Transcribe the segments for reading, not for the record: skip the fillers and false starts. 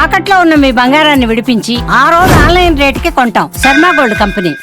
తాకట్లో ఉన్న మీ బంగారాన్ని విడిపించి ఆ రోజు ఆన్లైన్ రేటుకి కొంటాం. Sharma gold company.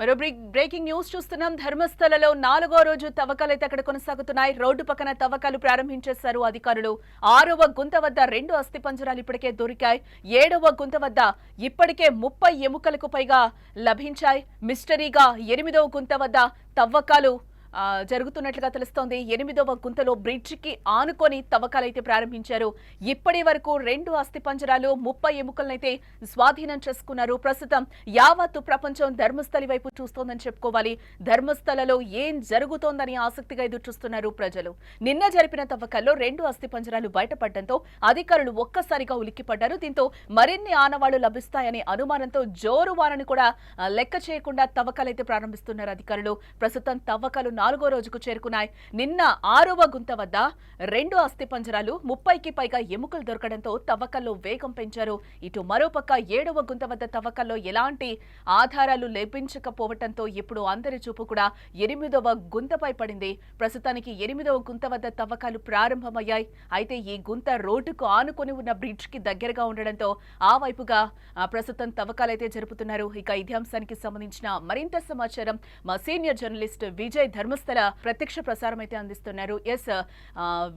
మరో బ్రేకింగ్ న్యూస్ చూస్తున్నాం. ధర్మస్థలలో 4వ రోజు తవ్వకాలైతే అక్కడ కొనసాగుతున్నాయి. రోడ్డు పక్కన తవ్వకాలు ప్రారంభించేశారు అధికారులు. 6వ గుంత వద్ద 2 అస్థిపంజరాలు ఇప్పటికే దొరికాయి. 7వ గుంత వద్ద ఇప్పటికే 30 ఎముకలకు పైగా లభించాయి. మిస్టరీగా 8వ గుంత వద్ద తవ్వకాలు జరుగుతున్నట్లుగా తెలుస్తోంది. 8వ గుంతలో బ్రిడ్జికి ఆనుకొని తవ్వకాలైతే ప్రారంభించారు. ఇప్పటి వరకు 2 అస్థిపంజరాలు 30 ఎముకలనైతే స్వాధీనం చేసుకున్నారు. ప్రస్తుతం యావత్తు ప్రపంచం ధర్మస్థలి వైపు చూస్తోందని చెప్పుకోవాలి. ధర్మస్థలలో ఏం జరుగుతోందని ఆసక్తిగా ఎదురు చూస్తున్నారు ప్రజలు. నిన్న జరిపిన తవ్వకాల్లో 2 అస్థిపంజరాలు బయటపడడంతో అధికారులు ఒక్కసారిగా ఉలిక్కిపడ్డారు. దీంతో మరిన్ని ఆనవాళ్లు లభిస్తాయనే అనుమానంతో జోరు వానని కూడా లెక్క చేయకుండా తవ్వకాలైతే ప్రారంభిస్తున్నారు అధికారులు. ప్రస్తుతం తవ్వకాలు 4వ రోజుకు చేరుకున్నాయి. నిన్న 6వ గుంత వద్ద 2 అస్థిపంజరాలు 30కి పైగా ఎముకలు దొరకడంతో తవ్వకాల్లో వేగం పెంచారు. ఇటు మరోపక్క 7వ గుంత వద్ద తవ్వకాల్లో ఎలాంటి ఆధారాలు లభించకపోవడంతో ఇప్పుడు అందరి చూపు కూడా 8వ గుంతపై పడింది. ప్రస్తుతానికి 8వ గుంత వద్ద తవ్వకాలు ప్రారంభమయ్యాయి. అయితే ఈ గుంత రోడ్డుకు ఆనుకొని ఉన్న బ్రిడ్జ్ కి దగ్గరగా ఉండడంతో ఆ వైపుగా ప్రస్తుతం తవ్వకాలైతే జరుపుతున్నారు. ఇక ఇదే అంశానికి సంబంధించిన మరింత సమాచారం మా సీనియర్ జర్నలిస్ట్ విజయ్ ధర్మస్థల ప్రత్యక్ష ప్రసారం అయితే అందిస్తున్నారు. ఎస్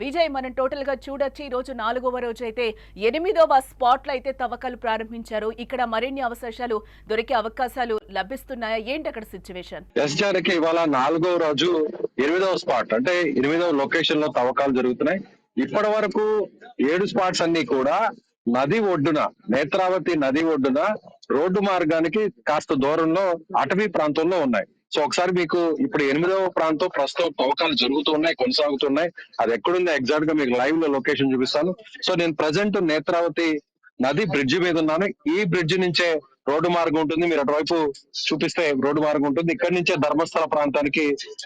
విజయ్, మనం టోటల్ గా చూడొచ్చు ఈ రోజు 4వ రోజు అయితే 8వ స్పాట్ లో అయితే తవ్వకాలు ప్రారంభించారు. ఇక్కడ మరిన్ని అవకాశాలు దొరికే అవకాశాలు లభిస్తున్నాయా? ఏంటి అక్కడ సిచ్యువేషన్? ఇవాళ 4వ రోజు 8వ స్పాట్ అంటే 8వ లొకేషన్ లో తవ్వకాలు జరుగుతున్నాయి. ఇప్పటి వరకు 7 స్పాట్స్ అన్ని కూడా నది ఒడ్డున, నేత్రావతి నది ఒడ్డున రోడ్డు మార్గానికి కాస్త దూరంలో అటవీ ప్రాంతంలో ఉన్నాయి. సో ఒకసారి మీకు ఇప్పుడు 8వ ప్రాంతం ప్రస్తుతం తవ్వకాలు జరుగుతున్నాయి, కొనసాగుతున్నాయి. అది ఎక్కడుందో ఎగ్జాక్ట్ గా మీకు లైవ్ లో లొకేషన్ చూపిస్తాను. సో నేను ప్రజెంట్ నేత్రావతి నది బ్రిడ్జి మీద ఉన్నాను. ఈ బ్రిడ్జి నుంచే రోడ్డు మార్గం ఉంటుంది. మీరు అటువైపు చూపిస్తే రోడ్డు మార్గం ఉంటుంది. ఇక్కడి నుంచే ధర్మస్థల ప్రాంతానికి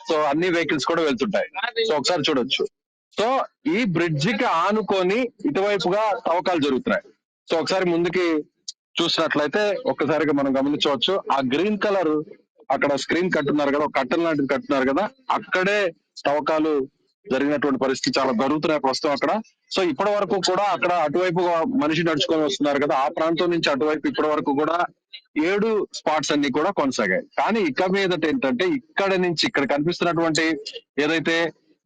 సో అన్ని వెహికల్స్ కూడా వెళ్తుంటాయి. సో ఒకసారి చూడొచ్చు. సో ఈ బ్రిడ్జికి ఆనుకొని ఇటువైపుగా తవ్వకాలు జరుగుతున్నాయి. సో ఒకసారి ముందుకి చూసినట్లయితే ఒక్కసారిగా మనం గమనించవచ్చు. ఆ గ్రీన్ కలర్ అక్కడ స్క్రీన్ కట్టున్నారు కదా, ఒక కట్టెల లాంటిది కట్టున్నారు కదా, అక్కడే తవ్వకాలు జరిగినటువంటి పరిస్థితి చాలా జరుగుతున్నాయి ప్రస్తుతం అక్కడ. సో ఇప్పటి వరకు కూడా అక్కడ అటువైపు మనిషి నడుచుకొని వస్తున్నారు కదా, ఆ ప్రాంతం నుంచి అటువైపు ఇప్పటి వరకు కూడా 7 స్పాట్స్ అన్ని కూడా కొనసాగాయి. కానీ ఇక మీదట ఏంటంటే ఇక్కడ నుంచి ఇక్కడ కనిపిస్తున్నటువంటి ఏదైతే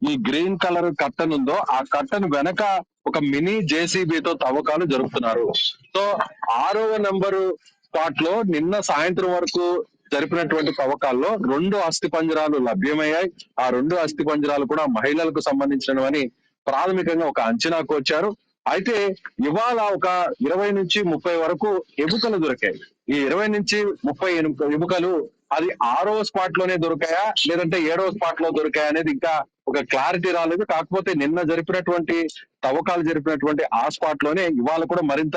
ఈ గ్రీన్ కలర్ కట్టన్ ఉందో ఆ కట్టన్ వెనక ఒక మినీ జేసీబీతో తవ్వకాలు జరుపుతున్నారు. సో 6వ నెంబరు స్పాట్ లో నిన్న సాయంత్రం వరకు జరిపినటువంటి తవ్వకాల్లో 2 అస్థిపంజరాలు లభ్యమయ్యాయి. ఆ 2 అస్థిపంజరాలు కూడా మహిళలకు సంబంధించినవని ప్రాథమికంగా ఒక అంచనాకు వచ్చారు. అయితే ఇవాళ ఒక 20 నుంచి 30 వరకు ఎముకలు దొరికాయి. ఈ 20 నుంచి 30 ఎముకలు అది 6వ స్పాట్ లోనే దొరికాయా లేదంటే 7వ స్పాట్ లో దొరికాయా అనేది ఇంకా ఒక క్లారిటీ రాలేదు. కాకపోతే నిన్న జరిపినటువంటి తవ్వకాలు జరిపినటువంటి ఆ స్పాట్ లోనే ఇవాళ కూడా మరింత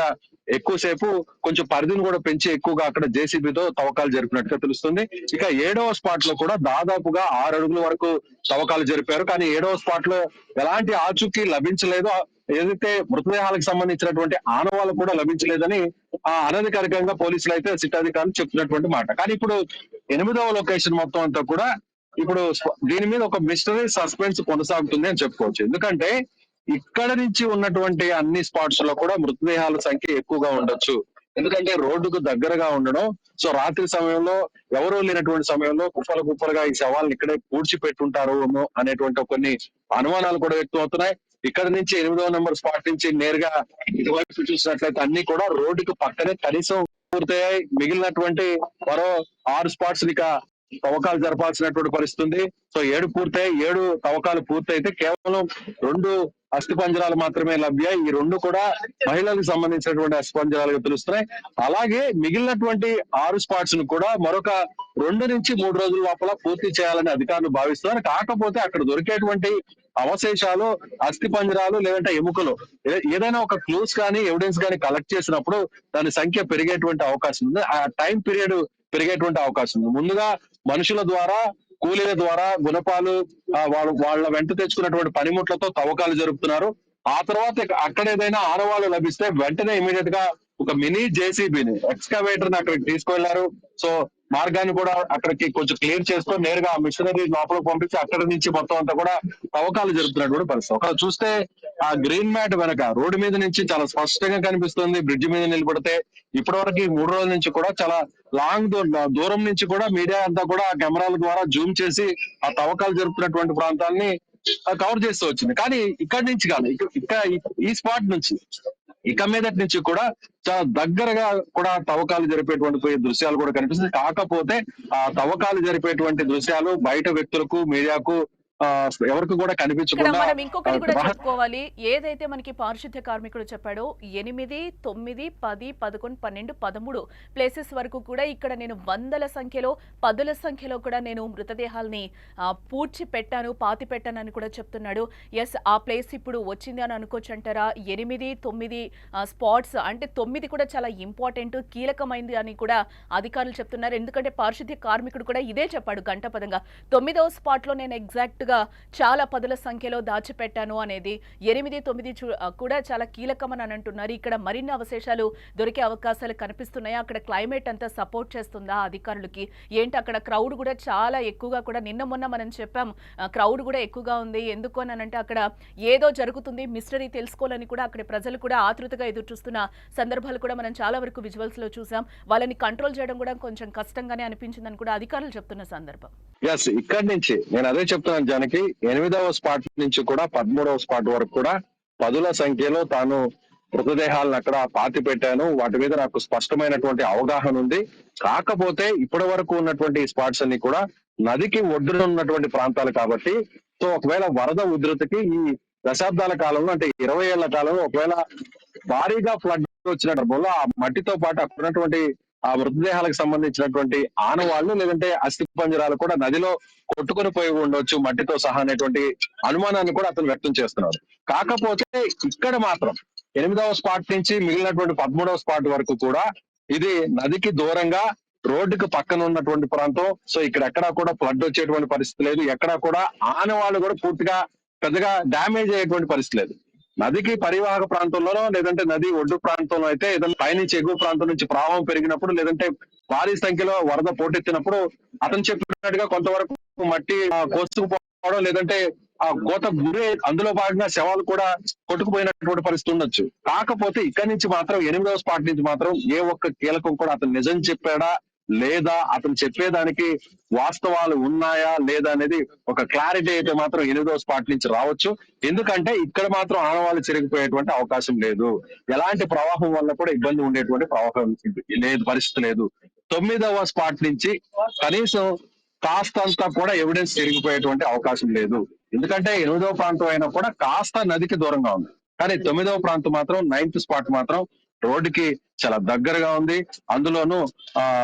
ఎక్కువసేపు కొంచెం పరిధిని కూడా పెంచి ఎక్కువగా అక్కడ జేసీబీతో తవ్వకాలు జరిపినట్టుగా తెలుస్తుంది. ఇక 7వ స్పాట్ లో కూడా దాదాపుగా 6 అడుగుల వరకు తవ్వకాలు జరిపారు. కానీ 7వ స్పాట్ లో ఎలాంటి ఆచూకీ లభించలేదు. ఏదైతే మృతదేహాలకు సంబంధించినటువంటి ఆనవాళ్ళు కూడా లభించలేదని అనధికారికంగా పోలీసులు అయితే సిట్ అధికారులు చెప్తున్నటువంటి మాట. కానీ ఇప్పుడు 8వ లొకేషన్ మొత్తం అంతా కూడా ఇప్పుడు దీని మీద ఒక మిస్టరీ సస్పెన్స్ కొనసాగుతుంది అని చెప్పుకోవచ్చు. ఎందుకంటే ఇక్కడ నుంచి ఉన్నటువంటి అన్ని స్పాట్స్ లో కూడా మృతదేహాల సంఖ్య ఎక్కువగా ఉండొచ్చు. ఎందుకంటే రోడ్డుకు దగ్గరగా ఉండడం, సో రాత్రి సమయంలో ఎవరూ లేనటువంటి సమయంలో కుప్పలుగా ఈ శవాలను ఇక్కడే పూడ్చిపెట్టుంటారు అనేటువంటి కొన్ని అనుమానాలు కూడా వ్యక్తం అవుతున్నాయి. ఇక్కడ నుంచి 8వ నెంబర్ స్పాట్ నుంచి నేరుగా ఇటువైపు చూసినట్లయితే అన్ని కూడా రోడ్డుకు పక్కనే కనీసం పూర్తయ్యాయి. మిగిలినటువంటి మరో 6 స్పాట్స్ ఇక తవ్వకాలు జరపాల్సినటువంటి పరిస్థితి ఉంది. సో 7 పూర్తయి 7 తవ్వకాలు పూర్తయితే కేవలం 2 అస్థిపంజరాలు మాత్రమే లభ్యాయి. ఈ 2 కూడా మహిళలకు సంబంధించినటువంటి అస్థిపంజరాలుగా తెలుస్తున్నాయి. అలాగే మిగిలినటువంటి 6 స్పాట్స్ ను కూడా మరొక 2 నుంచి 3 రోజుల లోపల పూర్తి చేయాలని అధికారులు భావిస్తున్నారు. కాకపోతే అక్కడ దొరికేటువంటి అవశేషాలు, అస్థిపంజరాలు లేదంటే ఎముకలు ఏదైనా ఒక క్లూస్ కానీ ఎవిడెన్స్ కానీ కలెక్ట్ చేసినప్పుడు దాని సంఖ్య పెరిగేటువంటి అవకాశం ఉంది. ఆ టైం పీరియడ్ పెరిగేటువంటి అవకాశం ఉంది. ముందుగా మనుషుల ద్వారా, కూలీల ద్వారా, గుణపాలు వాళ్ళ వెంట తెచ్చుకున్నటువంటి పనిముట్లతో తవ్వకాలు జరుపుతున్నారు. ఆ తర్వాత అక్కడ ఏదైనా ఆనవాళ్లు లభిస్తే వెంటనే ఇమీడియట్ గా ఒక మినీ జేసీబీని, ఎక్స్కవేటర్ ని అక్కడికి తీసుకువెళ్లారు. సో మార్గాన్ని కూడా అక్కడికి కొంచెం క్లియర్ చేస్తూ నేరుగా ఆ మిషనరీ లోపల పంపించి అక్కడి నుంచి మొత్తం అంతా కూడా తవ్వకాలు జరుపుతున్నటువంటి పరిస్థితి. ఒక చూస్తే ఆ గ్రీన్ మ్యాట్ వెనక రోడ్డు మీద నుంచి చాలా స్పష్టంగా కనిపిస్తుంది. బ్రిడ్జ్ మీద నిలబడితే ఇప్పటి వరకు ఈ 3 రోజుల నుంచి కూడా చాలా లాంగ్ దూరం నుంచి కూడా మీడియా అంతా కూడా ఆ కెమెరాల ద్వారా జూమ్ చేసి ఆ తవ్వకాలు జరుపుతున్నటువంటి ప్రాంతాన్ని కవర్ చేస్తూ వచ్చింది. కానీ ఇక్కడి నుంచి కాదు, ఈ స్పాట్ నుంచి ఇక మీదటి నుంచి కూడా చాలా దగ్గరగా కూడా తవ్వకాలు జరిపేటువంటి దృశ్యాలు కూడా కనిపిస్తుంది. కాకపోతే ఆ తవ్వకాలు జరిపేటువంటి దృశ్యాలు బయట వ్యక్తులకు, మీడియాకు ఎవరికి కూడా ఇక్కడ కనిపించకుండా మనం ఇంకొకటి కూడా చెప్పుకోవాలి. ఏదైతే మనకి పారిశుద్ధ్య కార్మికుడు చెప్పాడో 8, 9, 10, 11, 12, 13 ప్లేసెస్ వరకు కూడా ఇక్కడ నేను వందల సంఖ్యలో, పదుల సంఖ్యలో కూడా నేను మృతదేహాల్ని పూడ్చి పెట్టాను, పాతి పెట్టాను అని కూడా చెప్తున్నాడు. ఎస్, ఆ ప్లేస్ ఇప్పుడు వచ్చింది అని అనుకోవచ్చు అంటారా? 8, 9 స్పాట్స్ అంటే 9 కూడా చాలా ఇంపార్టెంట్, కీలకమైంది అని కూడా అధికారులు చెప్తున్నారు. ఎందుకంటే పారిశుద్ధ్య కార్మికుడు కూడా ఇదే చెప్పాడు గంటపదంగా. 9వ స్పాట్ లో నేను ఎగ్జాక్ట్ గా చాలా పదుల సంఖ్యలో దాచిపెట్టాను అనేది. 8, 9 కూడా చాలా కీలకమని అని అంటున్నారు. ఇక్కడ మరిన్ని అవశేషాలు దొరికే అవకాశాలు కనిపిస్తున్నాయి. అక్కడ క్లైమేట్ అంతా సపోర్ట్ చేస్తుందా అధికారులకి? ఏంటి అక్కడ క్రౌడ్ కూడా చాలా ఎక్కువగా కూడా నిన్న మొన్న మనం చెప్పాం, క్రౌడ్ కూడా ఎక్కువగా ఉంది. ఎందుకు అని అంటే అక్కడ ఏదో జరుగుతుంది, మిస్టరీ తెలుసుకోవాలని కూడా అక్కడ ప్రజలు కూడా ఆతృతగా ఎదురు చూస్తున్న సందర్భాలు కూడా మనం చాలా వరకు విజువల్స్ లో చూసాం. వాళ్ళని కంట్రోల్ చేయడం కూడా కొంచెం కష్టంగానే అనిపించిందని కూడా అధికారులు చెప్తున్న సందర్భం. ఎస్, ఇక్కడి నుంచి నేను అదే చెప్తున్నాను జానకి. 8వ స్పాట్ నుంచి కూడా 13వ స్పాట్ వరకు కూడా పదుల సంఖ్యలో తాను మృతదేహాలను అక్కడ పాతి పెట్టాను. వాటి మీద నాకు స్పష్టమైనటువంటి అవగాహన ఉంది. కాకపోతే ఇప్పటి వరకు ఉన్నటువంటి స్పాట్స్ అన్ని కూడా నదికి ఒడ్డున ఉన్నటువంటి ప్రాంతాలు కాబట్టి, సో ఒకవేళ వరద ఉధృతికి ఈ దశాబ్దాల కాలంలో అంటే 20 ఏళ్ల కాలంలో ఒకవేళ భారీగా ఫ్లడ్ వచ్చిన సందర్భంలో ఆ మట్టితో పాటు అక్కడ ఉన్నటువంటి ఆ మృతదేహాలకు సంబంధించినటువంటి ఆనవాళ్లు లేదంటే అస్థి పంజరాలు కూడా నదిలో కొట్టుకొని పోయి ఉండొచ్చు మట్టితో సహా అనేటువంటి అనుమానాన్ని కూడా అతను వ్యక్తం చేస్తున్నాడు. కాకపోతే ఇక్కడ మాత్రం 8వ స్పాట్ నుంచి మిగిలినటువంటి 13వ స్పాట్ వరకు కూడా ఇది నదికి దూరంగా రోడ్డుకు పక్కన ఉన్నటువంటి ప్రాంతం. సో ఇక్కడ ఎక్కడా కూడా ఫ్లడ్ వచ్చేటువంటి పరిస్థితి లేదు. ఎక్కడా కూడా ఆనవాళ్లు కూడా పూర్తిగా పెద్దగా డ్యామేజ్ అయ్యేటువంటి పరిస్థితి లేదు. నదికి పరివాహక ప్రాంతంలోనో లేదంటే నది ఒడ్డు ప్రాంతంలో అయితే ఏదైనా పైనుంచి ఎగువ ప్రాంతం నుంచి ప్రవాహం పెరిగినప్పుడు లేదంటే భారీ సంఖ్యలో వరద పోటెత్తినప్పుడు అతను చెప్పినట్టుగా కొంతవరకు మట్టి కోసుకుపోవడం లేదంటే ఆ గోత గురి అందులో భాగంగా శవాలు కూడా కొట్టుకుపోయినటువంటి పరిస్థితి ఉండొచ్చు. కాకపోతే ఇక్కడి నుంచి మాత్రం 8వ స్పాట్ నుంచి మాత్రం ఏ ఒక్క కీలకం కూడా అతను నిజం చెప్పాడా లేదా అతను చెప్పేదానికి వాస్తవాలు ఉన్నాయా లేదా అనేది ఒక క్లారిటీ అయితే మాత్రం 8వ స్పాట్ నుంచి రావచ్చు. ఎందుకంటే ఇక్కడ మాత్రం ఆనవాళ్ళు చిరిగిపోయేటువంటి అవకాశం లేదు. ఎలాంటి ప్రవాహం వల్ల కూడా ఇబ్బంది ఉండేటువంటి ప్రవాహం లేదు, పరిస్థితి లేదు. 9వ స్పాట్ నుంచి కనీసం కాస్తంతా కూడా ఎవిడెన్స్ తిరిగిపోయేటువంటి అవకాశం లేదు. ఎందుకంటే 8వ ప్రాంతం అయినా కూడా కాస్త నదికి దూరంగా ఉంది. కానీ 9వ ప్రాంతం మాత్రం 9th స్పాట్ మాత్రం రోడ్డుకి చాలా దగ్గరగా ఉంది. అందులోనూ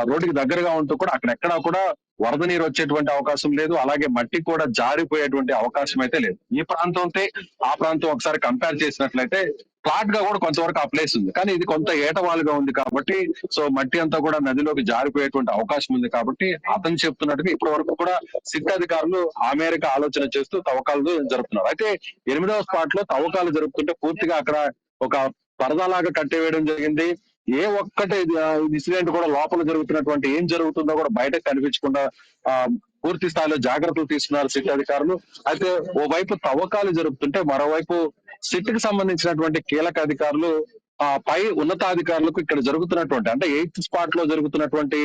రోడ్డుకి దగ్గరగా ఉంటూ కూడా అక్కడెక్కడా కూడా వరద నీరు వచ్చేటువంటి అవకాశం లేదు. అలాగే మట్టి కూడా జారిపోయేటువంటి అవకాశం అయితే లేదు. ఈ ప్రాంతంతో ఆ ప్రాంతం ఒకసారి కంపేర్ చేసినట్లయితే ఫ్లాట్ గా కూడా కొంతవరకు ఆ ప్లేస్ ఉంది. కానీ ఇది కొంత ఏటవాలుగా ఉంది కాబట్టి సో మట్టి అంతా కూడా నదిలోకి జారిపోయేటువంటి అవకాశం ఉంది కాబట్టి అతను చెప్తున్నట్టుగా ఇప్పటి వరకు కూడా సిట్ అధికారులు ఆ మేరకు ఆలోచన చేస్తూ తవ్వకాలు జరుపుతున్నారు. అయితే 8వ స్పాట్ లో తవ్వకాలు జరుపుతుంటే పూర్తిగా అక్కడ ఒక పరదాలాగా కట్టివేయడం జరిగింది. ఏ ఒక్కటి ఇన్సిడెంట్ కూడా లోపల జరుగుతున్నటువంటి ఏం జరుగుతుందో కూడా బయటకు కనిపించకుండా పూర్తి స్థాయిలో జాగ్రత్తలు తీసుకున్నారు సిట్ అధికారులు. అయితే ఓవైపు తవ్వకాలు జరుపుతుంటే మరోవైపు సిట్ కి సంబంధించినటువంటి కీలక అధికారులు పై ఉన్నతాధికారులకు ఇక్కడ జరుగుతున్నటువంటి అంటే 8th స్పాట్ లో జరుగుతున్నటువంటి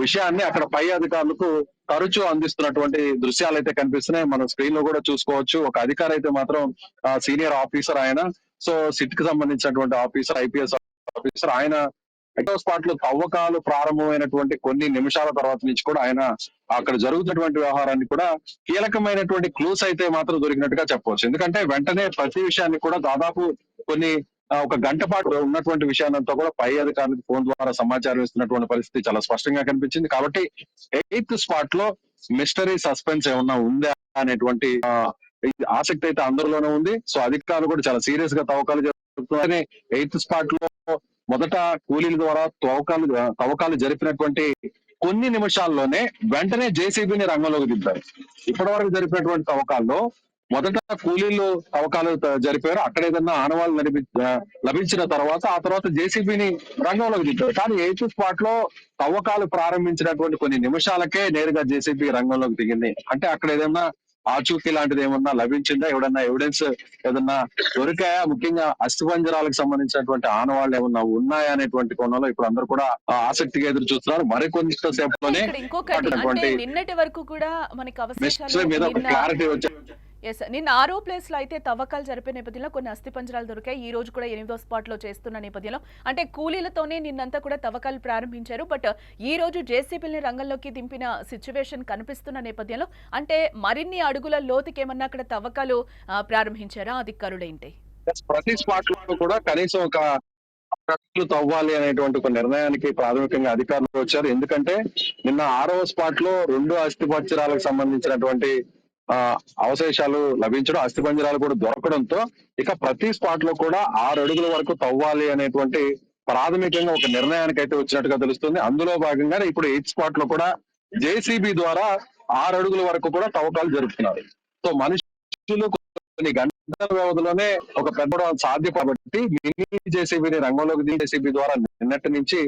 విషయాన్ని అక్కడ పై అధికారులకు తరచూ అందిస్తున్నటువంటి దృశ్యాలు అయితే కనిపిస్తున్నాయి. మనం స్క్రీన్ లో కూడా చూసుకోవచ్చు. ఒక అధికారి అయితే మాత్రం సీనియర్ ఆఫీసర్ ఆయన. సో సిట్ కి సంబంధించినటువంటి ఆఫీసర్, ఐపీఎస్ ఆఫీసర్ ఆయన 8వ స్పాట్ లో తవ్వకాలు ప్రారంభమైనటువంటి కొన్ని నిమిషాల తర్వాత నుంచి కూడా ఆయన అక్కడ జరుగుతున్నటువంటి వ్యవహారాన్ని కూడా కీలకమైనటువంటి క్లూస్ అయితే మాత్రం దొరికినట్టుగా చెప్పవచ్చు. ఎందుకంటే వెంటనే ప్రతి విషయాన్ని కూడా దాదాపు కొన్ని ఒక గంట పాటు ఉన్నటువంటి విషయాన్నంతా కూడా పై అధికారులకు ఫోన్ ద్వారా సమాచారం ఇస్తున్నటువంటి పరిస్థితి చాలా స్పష్టంగా కనిపించింది. కాబట్టి 8th స్పాట్ లో మిస్టరీ సస్పెన్స్ ఏమన్నా ఉందా అనేటువంటి ఆసక్తి అయితే అందరిలోనే ఉంది. సో అధికారులు కూడా చాలా సీరియస్ గా తవ్వకాలు జరుగుతున్నాయి. 8th స్పాట్ లో మొదట కూలీల ద్వారా తవ్వకాలు జరిపినటువంటి కొన్ని నిమిషాల్లోనే వెంటనే జేసీబీని రంగంలోకి దింపారు. ఇప్పటి వరకు జరిపినటువంటి తవ్వకాల్లో మొదట కూలీలు తవ్వకాలు జరిపారు. అక్కడ ఏదన్నా ఆనవాళ్ళు లభించిన తర్వాత ఆ తర్వాత జేసీబీని రంగంలోకి దింపారు. కానీ ఎయిత్ స్పాట్ లో తవ్వకాలు ప్రారంభించినటువంటి కొన్ని నిమిషాలకే నేరుగా జేసీబీ రంగంలోకి దిగింది. అంటే అక్కడ ఏదన్నా ఆచూకీ లాంటిది ఏమన్నా లభించిందా? ఎవడన్నా ఎవిడెన్స్ ఏదన్నా దొరికాయా? ముఖ్యంగా అస్థిపంజరాలకు సంబంధించినటువంటి ఆనవాళ్ళు ఏమన్నా ఉన్నాయా అనేటువంటి కోణంలో ఇప్పుడు అందరూ కూడా ఆసక్తిగా ఎదురు చూస్తున్నారు. మరికొంత సేపట్లోనే ఇక్కడ ఇంకొకటి అంటే నిన్నటి వరకు కూడా మనకి అవశేషాలు మీద ఒక క్లారిటీ వచ్చే నిన్న 6వ ప్లేస్ లో అయితే తవ్వకాలు జరిపే నేపథ్యంలో కొన్ని అస్థిపంజరాలు దొరికాయి. ఈ రోజు కూడా 8వ స్పాట్ లో చేస్తున్న నేపథ్యంలో అంటే కూలీలతోనే నిన్నంతా కూడా తవ్వకాలు ప్రారంభించారు. బట్ ఈ రోజు జేసీబీని రంగంలోకి దింపిన సిచ్యువేషన్ కనిపిస్తున్న నేపథ్యంలో అంటే మరిన్ని అడుగుల లోతుకి ఏమన్నా అక్కడ తవ్వకాలు ప్రారంభించారా అధికారులేంటి? ప్రతి స్పాట్ లో కూడా కనీసం ఒక తవ్వాలి అనేటువంటి ఒక నిర్ణయానికి ప్రాథమికంగా అధికారులు వచ్చారు. ఎందుకంటే నిన్న 6వ స్పాట్ లో 2 అస్థిపంజరాలకు సంబంధించినటువంటి అవశేషాలు లభించడం, అస్థిపంజరాలు కూడా దొరకడంతో ఇక ప్రతి స్పాట్ లో కూడా 6 అడుగుల వరకు తవ్వాలి అనేటువంటి ప్రాథమికంగా ఒక నిర్ణయానికి అయితే వచ్చినట్టుగా తెలుస్తుంది. అందులో భాగంగానే ఇప్పుడు 8th స్పాట్ లో కూడా జేసీబీ ద్వారా 6 అడుగుల వరకు కూడా తవ్వకాలు జరుపుతున్నారు. సో మనుషులు కొన్ని గంటల వ్యవధిలోనే ఒక పెద్ద సాధ్యం కాబట్టి మినీ జేసీబీని రంగంలోకి జేసీబీ ద్వారా నిన్నటి నుంచి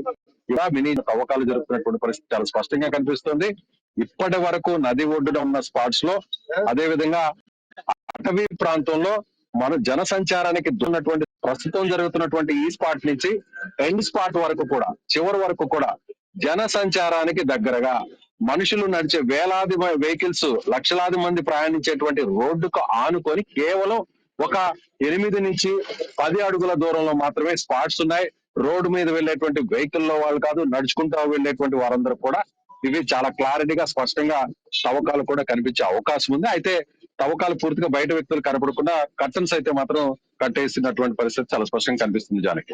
ఇలా మినీ తవ్వకాలు జరుపుతున్నటువంటి పరిస్థితి చాలా స్పష్టంగా కనిపిస్తుంది. ఇప్పటి వరకు నది ఒడ్డున ఉన్న స్పాట్స్ లో, అదే విధంగా అటవీ ప్రాంతంలో మన జన సంచారానికి దున్నటువంటి ప్రస్తుతం జరుగుతున్నటువంటి ఈ స్పాట్ నుంచి ఎండ్ స్పాట్ వరకు కూడా, చివరి వరకు కూడా జన సంచారానికి దగ్గరగా మనుషులు నడిచే వేలాది వెహికల్స్, లక్షలాది మంది ప్రయాణించేటువంటి రోడ్డుకు ఆనుకొని కేవలం ఒక 8 నుంచి 10 అడుగుల దూరంలో మాత్రమే స్పాట్స్ ఉన్నాయి. రోడ్డు మీద వెళ్లేటువంటి వెహికల్ లో వాళ్ళు కాదు, నడుచుకుంటూ వెళ్లేటువంటి వారందరూ కూడా ఇవి చాలా క్లారిటీగా స్పష్టంగా తవ్వకాలు కూడా కనిపించే అవకాశం ఉంది. అయితే తవ్వకాలు పూర్తిగా బయట వ్యక్తులు కనపడకుండా కర్టన్స్ అయితే మాత్రం కట్టేసినటువంటి పరిస్థితి చాలా స్పష్టంగా కనిపిస్తుంది. జానకి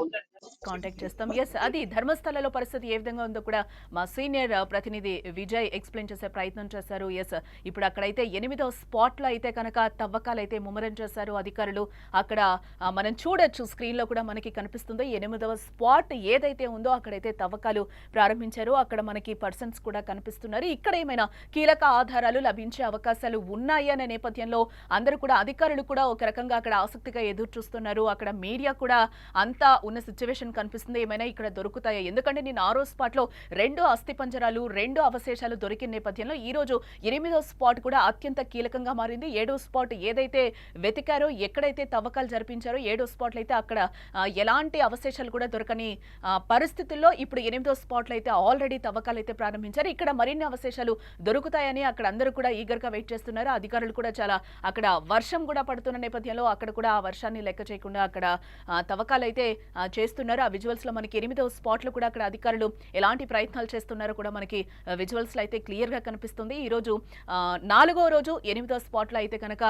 కాంటాక్ట్ చేస్తాం. అది ధర్మస్థలలో పరిస్థితి ఏ విధంగా ఉందో కూడా మా సీనియర్ ప్రతినిధి విజయ్ ఎక్స్ప్లెయిన్ చేసే ప్రయత్నం చేశారు. ఇప్పుడు అక్కడైతే 8వ స్పాట్ లో అయితే కనుక తవ్వకాలు అయితే ముమ్మరం చేశారు అధికారులు. అక్కడ మనం చూడొచ్చు, స్క్రీన్ లో కూడా మనకి కనిపిస్తుంది. 8వ స్పాట్ ఏదైతే ఉందో అక్కడైతే తవ్వకాలు ప్రారంభించారు. అక్కడ మనకి పర్సన్స్ కూడా కనిపిస్తున్నారు. ఇక్కడ ఏమైనా కీలక ఆధారాలు లభించే అవకాశాలు ఉన్నాయి అనే నేపథ్యంలో అందరూ కూడా అధికారులు కూడా ఒక రకంగా అక్కడ ఆసక్తిగా ఎదురు చూస్తున్నారు. అక్కడ మీడియా కూడా అంతా ఉన్న సిచ్యువేషన్ కనిపిస్తుంది. ఏమైనా ఇక్కడ దొరుకుతాయా? ఎందుకంటే నేను 6వ స్పాట్ లో 2 అస్థిపంజరాలు, 2 అవశేషాలు దొరికిన నేపథ్యంలో ఈ రోజు 8వ స్పాట్ కూడా అత్యంత కీలకంగా మారింది. 7వ స్పాట్ ఏదైతే వెతికారో, ఎక్కడైతే తవ్వకాలు జరిపించారో 7వ స్పాట్ లో అయితే అక్కడ ఎలాంటి అవశేషాలు కూడా దొరకని పరిస్థితుల్లో ఇప్పుడు 8వ స్పాట్ లో అయితే ఆల్రెడీ తవ్వకాలు అయితే ప్రారంభించారు. ఇక్కడ మరిన్ని అవశేషాలు దొరుకుతాయని అక్కడ అందరూ కూడా ఈగర్ గా వెయిట్ చేస్తున్నారు. అధికారులు కూడా చాలా అక్కడ వర్షం కూడా పడుతున్న నేపథ్యంలో అక్కడ కూడా ఆ వర్షాన్ని లెక్క చేయకుండా అక్కడ తవ్వకాలు అయితే చేస్తున్నారు. ఆ విజువల్స్ లో మనకి 8వ స్పాట్ లో కూడా అక్కడ అధికారులు ఎలాంటి ప్రయత్నాలు చేస్తున్నారో కూడా మనకి విజువల్స్ లో అయితే క్లియర్ గా కనిపిస్తుంది. ఈ రోజు 4వ రోజు 8వ స్పాట్ లో అయితే కనుక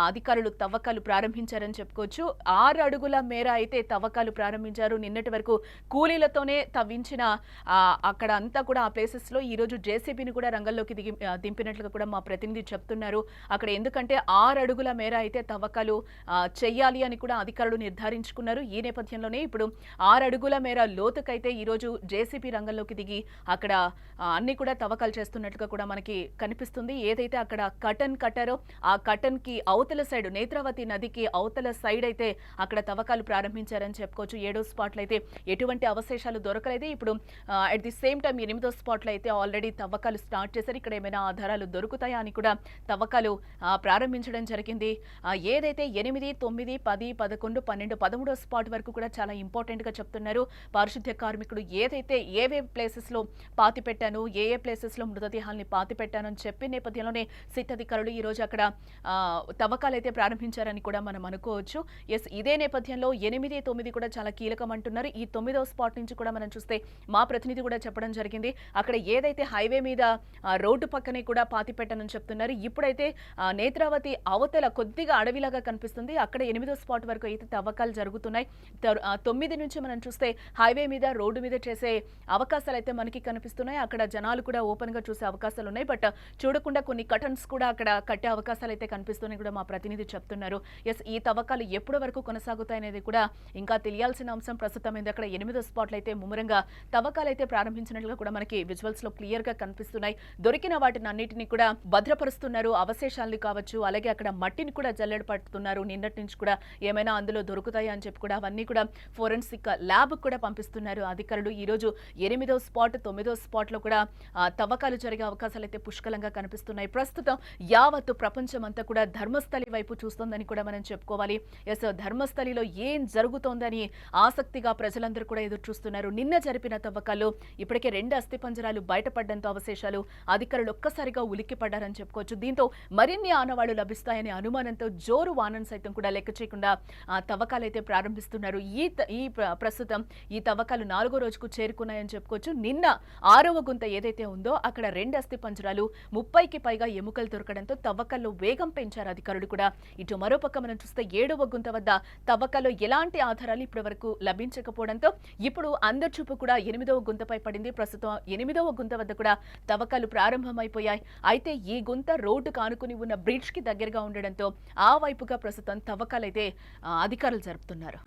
అధికారులు తవ్వకాలు ప్రారంభించారని చెప్పుకోవచ్చు. 6 అడుగుల మేర అయితే తవ్వకాలు ప్రారంభించారు. నిన్నటి వరకు కూలీలతోనే తవ్వించిన అక్కడ అంతా కూడా ఆ ప్లేసెస్ లో ఈ రోజు జేసీబీని కూడా రంగంలోకి దింపినట్లుగా కూడా మా ప్రతినిధి చెప్తున్నారు. అక్కడ ఎందుకంటే 6 అడుగుల మేర అయితే తవ్వకాలు చెయ్యాలి అని కూడా అధికారులు నిర్ధారించుకున్నారు. ఈ నేపథ్యంలోనే ఇప్పుడు 6 అడుగుల మేర లోతుకైతే ఈ రోజు జేసీబీ రంగంలోకి దిగి అక్కడ అన్ని కూడా తవ్వకాలు చేస్తున్నట్లుగా కూడా మనకి కనిపిస్తుంది. ఏదైతే అక్కడ కటన్ కట్టారో ఆ కటన్ కి అవతల సైడ్, నేత్రావతి నదికి అవతల సైడ్ అయితే అక్కడ తవ్వకాలు ప్రారంభించారని చెప్పుకోవచ్చు. 7వ స్పాట్ లో అయితే ఎటువంటి అవశేషాలు దొరకలేదు. ఇప్పుడు అట్ ది సేమ్ టైం 8వ స్పాట్ లో అయితే ఆల్రెడీ తవ్వకాలు స్టార్ట్ చేశారు. ఇక్కడ ఏమైనా ఆధారాలు దొరుకుతాయా అని కూడా తవ్వకాలు ప్రారంభించడం జరిగింది. ఏదైతే 8, 9, 10, 11, 12, 13వ స్పాట్ వరకు కూడా చాలా ఇంపార్టెంట్ గా చెప్తున్నారు. పారిశుద్ధ్య కార్మికుడు ఏదైతే ఏవే ప్లేసెస్ లో పాతి పెట్టాను, ఏ ప్లేసెస్ లో మృతదేహాల్ని పాతి పెట్టాను అని చెప్పే నేపథ్యంలోనే సిట్ అధికారులు ఈ రోజు అక్కడ తవ్వకాలు అయితే ప్రారంభించారని కూడా మనం అనుకోవచ్చు. ఇదే నేపథ్యంలో 8, 9 కూడా చాలా కీలకం అంటున్నారు. ఈ 9వ స్పాట్ నుంచి కూడా మనం చూస్తే మా ప్రతినిధి కూడా చెప్పడం జరిగింది. అక్కడ ఏదైతే హైవే మీద రోడ్డు పక్కనే కూడా పాతి పెట్టానని చెప్తున్నారు. ఇప్పుడైతే నేత్రావతి అవతల కొద్దిగా అడవిలాగా కనిపిస్తుంది. అక్కడ 8వ స్పాట్ స్పాట్ వరకు అయితే తవ్వకాలు జరుగుతున్నాయి. 9 నుంచి మనం చూస్తే హైవే మీద రోడ్డు మీద చేసే అవకాశాలు అయితే మనకి కనిపిస్తున్నాయి. అక్కడ జనాలు కూడా ఓపెన్ గా చూసే అవకాశాలు ఉన్నాయి. బట్ చూడకుండా కొన్ని కటన్స్ కూడా అక్కడ కట్టే అవకాశాలు అయితే కనిపిస్తున్నాయి కూడా మా ప్రతినిధి చెప్తున్నారు. ఎస్, ఈ తవ్వకాలు ఎప్పటి వరకు కొనసాగుతాయనేది కూడా ఇంకా తెలియాల్సిన అంశం. ప్రస్తుతం అక్కడ 8వ స్పాట్లు అయితే ముమ్మరంగా తవ్వకాలు అయితే ప్రారంభించినట్లుగా కూడా మనకి విజువల్స్ లో క్లియర్ గా కనిపిస్తున్నాయి. దొరికిన వాటిని అన్నిటిని కూడా భద్రపరుస్తున్నారు. అవశేషాలు కావచ్చు, అలాగే అక్కడ మట్టిని కూడా జల్లెడ పడుతున్నారు. నిన్నటి నుంచి కూడా ఏమైనా అందులో దొరుకుతాయి అని చెప్పి కూడా అవన్నీ కూడా ఫోరెన్సిక్ ల్యాబ్ కూడా పంపిస్తున్నారు అధికారులు. ఈ రోజు 8వ స్పాట్ 9వ స్పాట్ లో కూడా తవ్వకాలు జరిగే అవకాశాలు అయితే పుష్కలంగా కనిపిస్తున్నాయి. ప్రస్తుతం యావత్తు ప్రపంచం అంతా కూడా ధర్మస్థలి వైపు చూస్తోందని కూడా మనం చెప్పుకోవాలి. ఎస్, ధర్మస్థలిలో ఏం జరుగుతోందని ఆసక్తిగా ప్రజలందరూ కూడా ఎదురు చూస్తున్నారు. నిన్న జరిపిన తవ్వకాలు ఇప్పటికే 2 అస్థిపంజరాలు బయటపడడంతో అవశేషాలు అధికారులు ఒక్కసారిగా ఉలిక్కిపడ్డారని చెప్పుకోవచ్చు. దీంతో మరిన్ని ఆనవాళ్లు లభిస్తాయనే అనుమానంతో జోరు వానను సైతం కూడా లెక్క చేయకుండా తవ్వకాలు అయితే ప్రారంభిస్తున్నారు. ప్రస్తుతం ఈ తవ్వకాలు 4వ రోజుకు చేరుకున్నాయని చెప్పుకోవచ్చు. నిన్న 6వ గుంత ఏదైతే ఉందో అక్కడ 2 అస్థిపంజరాలు 30కి పైగా ఎముకలు దొరకడంతో తవ్వకాల్లో వేగం పెంచారు అధికారులు కూడా. ఇటు మరోపక్క మనం చూస్తే 7వ గుంత వద్ద తవ్వకాల్లో ఎలాంటి ఆధారాలు ఇప్పటి వరకు లభించకపోవడంతో ఇప్పుడు అందరి చూపు కూడా 8వ గుంతపై పడింది. ప్రస్తుతం 8వ గుంత వద్ద కూడా తవ్వకాలు ప్రారంభమైపోయాయి. అయితే ఈ గుంత రోడ్డు కానుకుని ఉన్న బ్రిడ్జ్ కి దగ్గరగా ఉండడంతో ఆ వైపుగా ప్రస్తుతం తవ్వకాలైతే అధికారులు జరుపుతున్నారు.